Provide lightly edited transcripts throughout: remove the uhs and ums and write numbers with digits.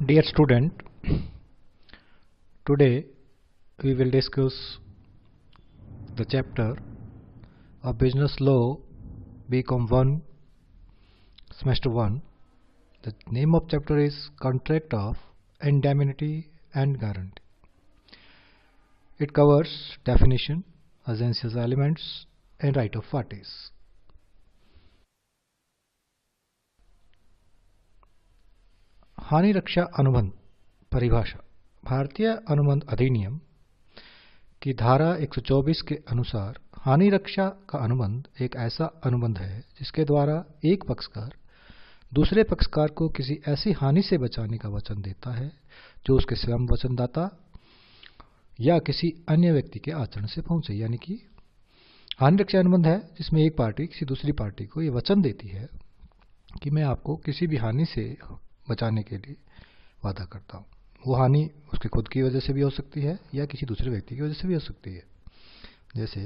Dear student, today we will discuss the chapter of Business Law BCom 1 Semester 1. The name of chapter is Contract of Indemnity and Guarantee. It covers definition, essential elements and right of parties. हानि रक्षा अनुबंध परिभाषा। भारतीय अनुबंध अधिनियम की धारा 124 के अनुसार हानि रक्षा का अनुबंध एक ऐसा अनुबंध है जिसके द्वारा एक पक्षकार दूसरे पक्षकार को किसी ऐसी हानि से बचाने का वचन देता है जो उसके स्वयं वचनदाता या किसी अन्य व्यक्ति के आचरण से पहुंचे। यानी कि हानि रक्षा अनुबंध है जिसमें एक पार्टी किसी दूसरी पार्टी को ये वचन देती है कि मैं आपको किसी भी हानि से बचाने के लिए वादा करता हूँ। वो हानि उसके खुद की वजह से भी हो सकती है या किसी दूसरे व्यक्ति की वजह से भी हो सकती है। जैसे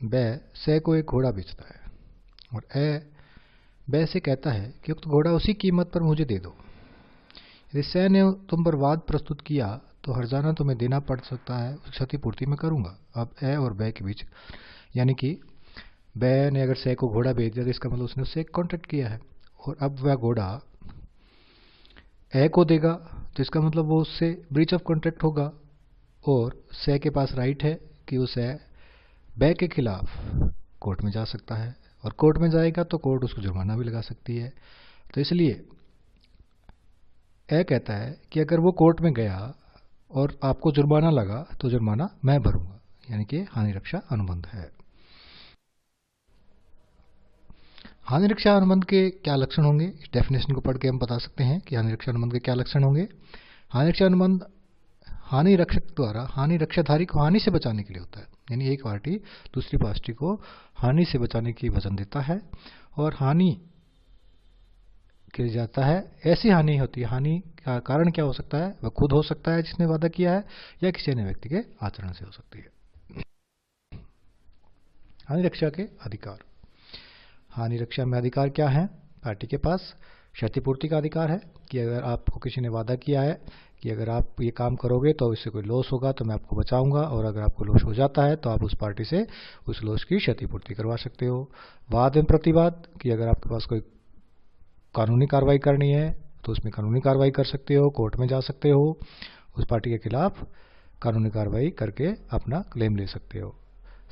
बै सै को एक घोड़ा बेचता है और ए बै से कहता है कि उक्त घोड़ा उसी कीमत पर मुझे दे दो। यदि सै ने तुम पर वाद प्रस्तुत किया तो हर्जाना तुम्हें देना पड़ सकता है, उस क्षतिपूर्ति मैं करूँगा। अब ए और बै के बीच, यानी कि बै ने अगर सै को घोड़ा बेच दिया तो इसका मतलब उसने उससे एक कॉन्ट्रैक्ट किया है और अब वह घोड़ा ए को देगा तो इसका मतलब वो उससे ब्रीच ऑफ कॉन्ट्रैक्ट होगा और सै के पास राइट है कि वो सै बै के खिलाफ कोर्ट में जा सकता है और कोर्ट में जाएगा तो कोर्ट उसको जुर्माना भी लगा सकती है। तो इसलिए ए कहता है कि अगर वो कोर्ट में गया और आपको जुर्माना लगा तो जुर्माना मैं भरूंगा, यानी कि हानि रक्षा अनुबंध है। हानि रक्षा अनुबंध के क्या लक्षण होंगे, इस डेफिनेशन को पढ़ के हम बता सकते हैं कि हानि रक्षा अनुबंध के क्या लक्षण होंगे। हानि रक्षा अनुबंध हानि रक्षक द्वारा हानि रक्षाधारी को हानि से बचाने के लिए होता है, यानी एक पार्टी दूसरी पार्टी को हानि से बचाने की वचन देता है और हानि के लिए जाता है। ऐसी हानि होती है, हानि का कारण क्या हो सकता है, वह खुद हो सकता है जिसने वादा किया है या किसी अन्य व्यक्ति के आचरण से हो सकती है। हानि रक्षा के अधिकार। हानि रक्षा में अधिकार क्या है? पार्टी के पास क्षतिपूर्ति का अधिकार है कि अगर आपको किसी ने वादा किया है कि अगर आप ये काम करोगे तो इससे कोई लॉस होगा तो मैं आपको बचाऊंगा, और अगर आपको लॉस हो जाता है तो आप उस पार्टी से उस लॉस की क्षतिपूर्ति करवा सकते हो। वाद एवं प्रतिवाद कि अगर आपके पास कोई कानूनी कार्रवाई करनी है तो उसमें कानूनी कार्रवाई कर सकते हो, कोर्ट में जा सकते हो, उस पार्टी के खिलाफ कानूनी कार्रवाई करके अपना क्लेम ले सकते हो।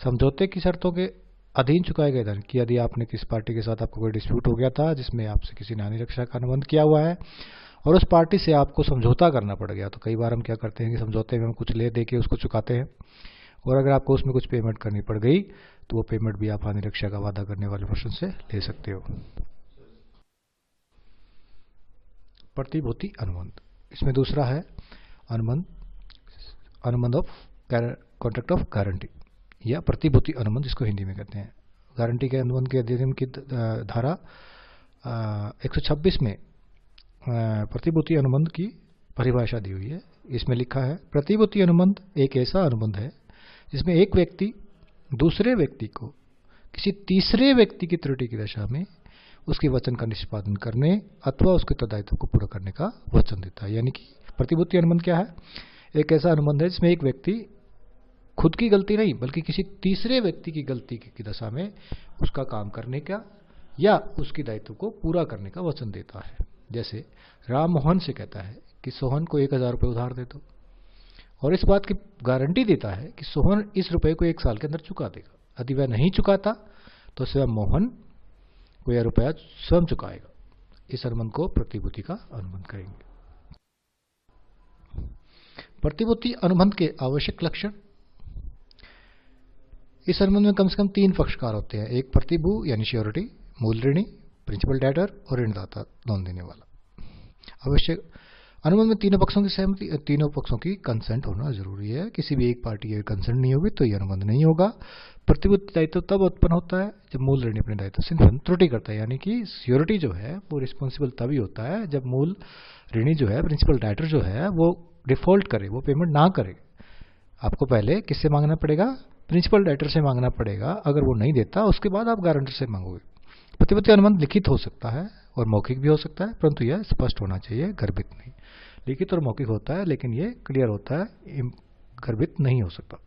समझौते की शर्तों के अधीन चुकाए गए धन कि यदि आपने किस पार्टी के साथ आपको कोई डिस्प्यूट हो गया था जिसमें आपसे किसी ने हानि रक्षा का अनुबंध किया हुआ है और उस पार्टी से आपको समझौता करना पड़ गया, तो कई बार हम क्या करते हैं कि समझौते में हम कुछ ले दे के उसको चुकाते हैं और अगर आपको उसमें कुछ पेमेंट करनी पड़ गई तो वो पेमेंट भी आप हानि रक्षा का वादा करने वाले पर्सन से ले सकते हो। प्रतिभूति अनुबंध, इसमें दूसरा है अनुबंध ऑफ कॉन्ट्रैक्ट ऑफ गारंटी या प्रतिभूति अनुबंध, जिसको हिंदी में कहते हैं। गारंटी के अनुबंध के अधिनियम की धारा 126 में प्रतिभूति अनुबंध की परिभाषा दी हुई है। इसमें लिखा है, प्रतिभूति अनुबंध एक ऐसा अनुबंध है जिसमें एक व्यक्ति दूसरे व्यक्ति को किसी तीसरे व्यक्ति की त्रुटि की दशा में उसके वचन का निष्पादन करने अथवा उसके उत्तरदायित्व को पूरा करने का वचन देता है। यानी कि प्रतिभूति अनुबंध क्या है? एक ऐसा अनुबंध है जिसमें एक व्यक्ति खुद की गलती नहीं बल्कि किसी तीसरे व्यक्ति की गलती की दशा में उसका काम करने का या उसकी दायित्व को पूरा करने का वचन देता है। जैसे राम मोहन से कहता है कि सोहन को 1000 रुपये उधार दे दो और इस बात की गारंटी देता है कि सोहन इस रुपये को 1 साल के अंदर चुका देगा। यदि वह नहीं चुकाता तो स्वयं मोहन को यह रुपया स्वयं चुकाएगा। इस अनुबंध को प्रतिभूति का अनुबंध कहेंगे। प्रतिभूति अनुबंध के आवश्यक लक्षण। इस अनुबंध में कम से कम 3 पक्षकार होते हैं, एक प्रतिभू यानी श्योरिटी, मूल ऋणी, प्रिंसिपल डेटर और ऋणदाता लोन देने वाला। आवश्यक अनुबंध में तीनों पक्षों की सहमति, तीनों पक्षों की कंसेंट होना जरूरी है। किसी भी एक पार्टी की कंसेंट नहीं होगी तो यह अनुबंध नहीं होगा। प्रतिभूति दायित्व तब उत्पन्न होता है जब मूल ऋणी अपने दायित्व से त्रुटि करता है, यानी कि श्योरिटी जो है वो रिस्पॉन्सिबल तभी होता है जब मूल ऋणी जो है, प्रिंसिपल डेटर जो है, वो डिफॉल्ट करे, वो पेमेंट ना करे। आपको पहले किससे मांगना पड़ेगा? प्रिंसिपल डेटर से मांगना पड़ेगा। अगर वो नहीं देता उसके बाद आप गारंटर से मांगोगे। प्रतिभूति अनुबंध लिखित हो सकता है और मौखिक भी हो सकता है, परंतु यह स्पष्ट होना चाहिए, गर्भित नहीं। लिखित और मौखिक होता है, लेकिन ये क्लियर होता है, गर्भित नहीं हो सकता।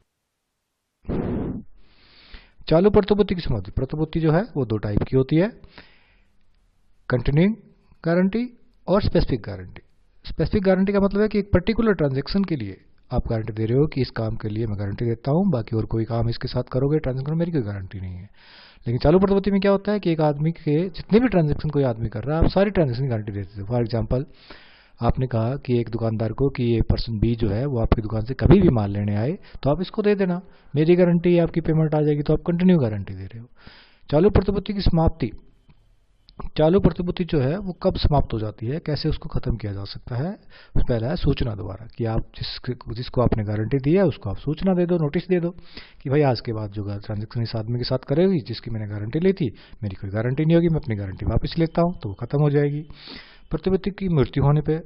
चालू प्रतिभूति की समाप्ति। प्रतिभूति जो है वो दो टाइप की होती है, कंटिन्यूइंग गारंटी और स्पेसिफिक गारंटी। स्पेसिफिक गारंटी का मतलब है कि एक पर्टिकुलर ट्रांजैक्शन के लिए आप गारंटी दे रहे हो कि इस काम के लिए मैं गारंटी देता हूं, बाकी और कोई काम इसके साथ करोगे ट्रांजैक्शन, मेरी कोई गारंटी नहीं है। लेकिन चालू प्रतिभूति में क्या होता है कि एक आदमी के जितने भी ट्रांजैक्शन कोई आदमी कर रहा है, आप सारी ट्रांजैक्शन की गारंटी देते हो। फॉर एग्जाम्पल, आपने कहा कि एक दुकानदार को कि ये पर्सन बी जो है वो आपकी दुकान से कभी भी माल लेने आए तो आप इसको दे देना, मेरी गारंटी है, आपकी पेमेंट आ जाएगी, तो आप कंटिन्यू गारंटी दे रहे हो। चालू प्रतिभूति की समाप्ति। चालू प्रतिभूति जो है वो कब समाप्त हो जाती है, कैसे उसको खत्म किया जा सकता है। पहला है सूचना द्वारा, कि आप जिसको आपने गारंटी दी है उसको आप सूचना दे दो, नोटिस दे दो कि भाई आज के बाद जो ट्रांजेक्शन इस आदमी के साथ करेगी जिसकी मैंने गारंटी ली थी, मेरी कोई गारंटी नहीं होगी, मैं अपनी गारंटी वापस लेता हूँ, तो वो खत्म हो जाएगी। प्रतिभूति की मृत्यु होने पर,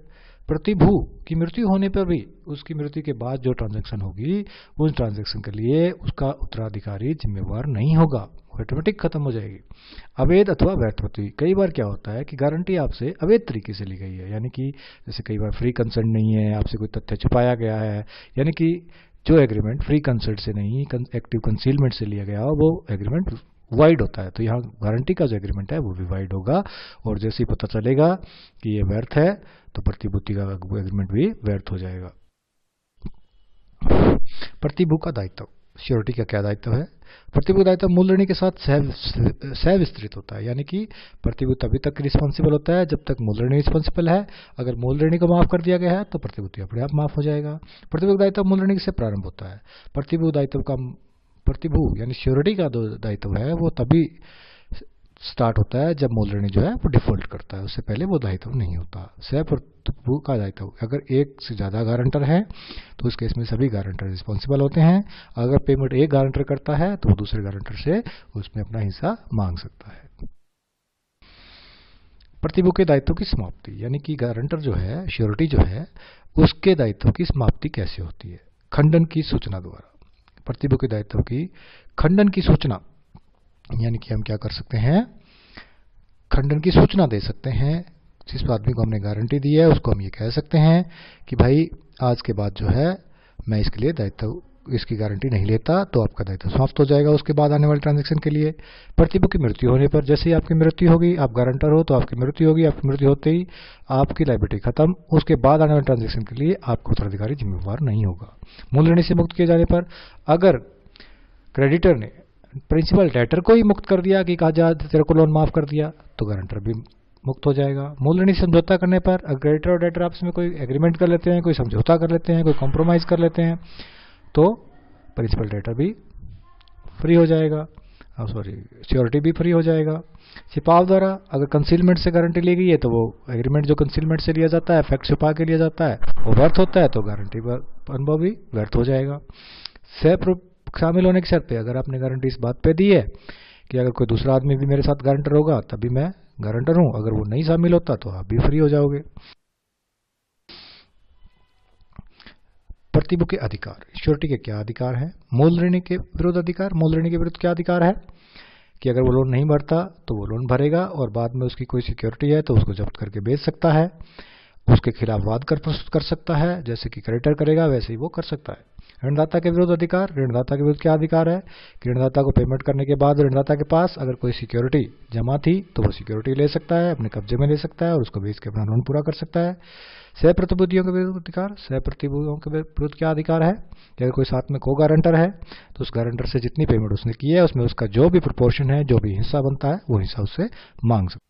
प्रतिभू की मृत्यु होने पर भी उसकी मृत्यु के बाद जो ट्रांजैक्शन होगी उस ट्रांजैक्शन के लिए उसका उत्तराधिकारी जिम्मेवार नहीं होगा, ऑटोमेटिक खत्म हो जाएगी। अवैध अथवा व्यर्थ प्रतिभूति। कई बार क्या होता है कि गारंटी आपसे अवैध तरीके से ली गई है, यानी कि जैसे कई बार फ्री कंसर्ट नहीं है, आपसे कोई तथ्य छुपाया गया है, यानी कि जो एग्रीमेंट फ्री कंसर्ट से नहीं एक्टिव कंसीलमेंट से लिया गया वो एग्रीमेंट वाइड होता है, तो यहाँ गारंटी का जो एग्रीमेंट है वो भी वाइड होगा, और जैसे ही पता चलेगा कि ये व्यर्थ है तो प्रतिभूति का एग्रीमेंट भी व्यर्थ हो जाएगा। प्रतिभू का दायित्व। श्योरिटी का क्या दायित्व है। प्रतिभू दायित्व मूल ऋणी के साथ सह विस्तृत होता है, यानी कि प्रतिभू तभी तक रिस्पॉन्सिबल होता है जब तक मूल ऋणी रिस्पॉन्सिबल है। अगर मूल ऋणी को माफ कर दिया गया है तो प्रतिभूति अपने आप माफ हो जाएगा। प्रतिभू दायित्व मूल ऋणी से प्रारंभ होता है। प्रतिभू दायित्व का, प्रतिभू यानी श्योरिटी का जो दायित्व है वो तभी स्टार्ट होता है जब मूल ऋणी जो है वो डिफॉल्ट करता है, उससे पहले वो दायित्व नहीं होता। सह प्रतिभू का दायित्व, अगर एक से ज़्यादा गारंटर है तो उस केस में सभी गारंटर रिस्पॉन्सिबल होते हैं। अगर पेमेंट एक गारंटर करता है तो वो दूसरे गारंटर से उसमें अपना हिस्सा मांग सकता है। प्रतिभू के दायित्व की समाप्ति, यानी कि गारंटर जो है, श्योरिटी जो है, उसके दायित्व की समाप्ति कैसे होती है। खंडन की सूचना द्वारा। प्रतिभू के दायित्व की खंडन की सूचना, यानी कि हम क्या कर सकते हैं, खंडन की सूचना दे सकते हैं। जिस आदमी को हमने गारंटी दी है उसको हम ये कह सकते हैं कि भाई आज के बाद जो है मैं इसके लिए दायित्व, इसकी गारंटी नहीं लेता, तो आपका दायित्व समाप्त हो जाएगा उसके बाद आने वाले ट्रांजैक्शन के लिए। प्रतिभू की मृत्यु होने पर, जैसे ही आपकी मृत्यु होगी, आप गारंटर हो तो आपकी मृत्यु होगी, आपकी मृत्यु होते ही आपकी लायबिलिटी खत्म, उसके बाद आने वाले ट्रांजैक्शन के लिए आपका उत्तराधिकारी जिम्मेवार नहीं होगा। मूल ऋणी से मुक्त किए जाने पर, अगर क्रेडिटर ने प्रिंसिपल डेटर को ही मुक्त कर दिया कि कहा जा तेरे को लोन माफ कर दिया, तो गारंटर भी मुक्त हो जाएगा। मूल ऋणी समझौता करने पर, अगर क्रेडिटर और डेटर आपस में कोई एग्रीमेंट कर लेते हैं, कोई समझौता कर लेते हैं, कोई कॉम्प्रोमाइज कर लेते हैं, तो प्रिंसिपल डेटर भी फ्री हो जाएगा, श्योरिटी भी फ्री हो जाएगा। छिपाव द्वारा, अगर कंसीलमेंट से गारंटी ली गई है तो वो एग्रीमेंट जो कंसीलमेंट से लिया जाता है, फैक्ट छुपा के लिया जाता है, वो व्यर्थ होता है, तो गारंटी अनुभव भी व्यर्थ हो जाएगा। सह शामिल होने की शर्त पे, अगर आपने गारंटी इस बात पे दी है कि अगर कोई दूसरा आदमी भी मेरे साथ गारंटर होगा तभी मैं गारंटर हूं, अगर वो नहीं शामिल होता तो आप भी फ्री हो जाओगे। प्रतिभू के अधिकार। श्योरिटी के क्या अधिकार है। मूल ऋणी के विरुद्ध अधिकार। मूल ऋणी के विरुद्ध क्या अधिकार है कि अगर वो लोन नहीं भरता तो वो लोन भरेगा, और बाद में उसकी कोई सिक्योरिटी है तो उसको जब्त करके बेच सकता है, उसके खिलाफ वाद प्रस्तुत कर सकता है, जैसे कि क्रेडिटर करेगा वैसे ही वो कर सकता है। ऋणदाता के विरुद्ध अधिकार। ऋणदाता के विरुद्ध क्या अधिकार है कि ऋणदाता को पेमेंट करने के बाद ऋणदाता के पास अगर कोई सिक्योरिटी जमा थी तो वो सिक्योरिटी ले सकता है, अपने कब्जे में ले सकता है और उसको बेच के अपना लोन पूरा कर सकता है। सह प्रतिभूतियों के विरुद्ध अधिकार। सह प्रतिभूतियों के विरुद्ध क्या अधिकार है कि अगर कोई साथ में को गारंटर है तो उस गारंटर से जितनी पेमेंट उसने की है उसमें उसका जो भी प्रोपोर्शन है, जो भी हिस्सा बनता है वो हिस्सा उससे मांग सकता है।